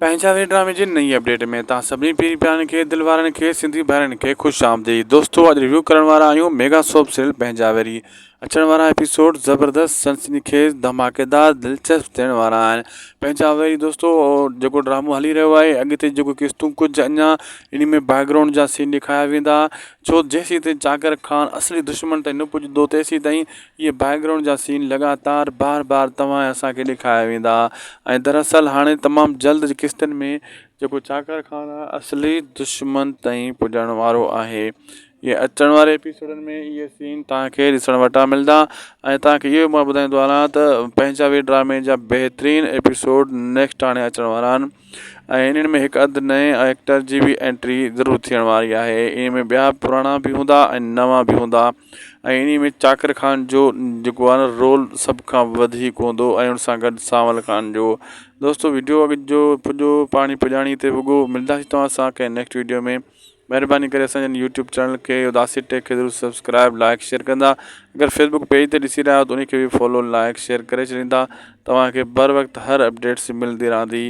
पंहिंजा ड्रामे जी नई अपडेट में तव्हां सभिनी पीढ़ी प्यारनि खे दिलि वारनि खे सिंधी भाउरनि खे ख़ुशि आमदीद। दोस्तों अॼु रिव्यू करण वारा आहियूं मेगा सोप सीरियल पंहिंजावेरी। अचण वारा एपिसोड ज़बरदस्त सनसनीखेज़ धमाकेदार दिलचस्प थियण वारा आहिनि। पंहिंजावेरी दोस्तों जेको ड्रामो हली रहियो आहे अॻिते जेको किस्तूं कुझु अञा इन में बैकग्राउंड जा सीन ॾेखारिया वेंदा, छो जेसीं ताईं चाकर खान असली दुश्मन ताईं न पुॼंदो तेसीं ताईं इहे बैकग्राउंड जा सीन लगातार बार बार तव्हां असांखे ॾेखारिया वेंदा। ऐं दरअसल हाणे तमामु जल्द किस्तनि में जेको चाकर खान आहे असली दुश्मन ताईं पुॼण वारो आहे। ये अचण वारे एपिसोडनि में इहे सीन तव्हांखे ॾिसण वटा मिलंदा। ऐं तव्हांखे इहो मां ॿुधाईंदो हलां त पंहिंजावेरी ड्रामे जा बहितरीनु एपिसोड नेक्स्ट हाणे अचण वारा आहिनि। ऐं इन्हनि में हिकु अधु नए एक्टर जी बि एंट्री ज़रूरु थियण वारी आहे। इन में ॿिया पुराणा बि हूंदा ऐं नवां बि हूंदा। ऐं इन में चाकर खान जो जेको आहे न रोल सभ खां वधीक हूंदो ऐं उन सां गॾु सांवल खान जो। दोस्तों वीडियो अॻु जो पुॼो पाणी पुॼाणी ते वॻो मिलंदासीं तव्हां सां कंहिं नेक्स्ट वीडियो में। महिरबानी करे असांजे यूट्यूब चैनल खे उदासी टेक खे ज़रूरु सब्सक्राइब लाइक शेयर कंदा। अगरि फेसबुक पेज ते ॾिसी रहिया आहियो त उनखे बि फॉलो लाइक शेयर करे छॾींदा। तव्हांखे बर वक़्तु हर अपडेट्स मिलंदी रहंदी।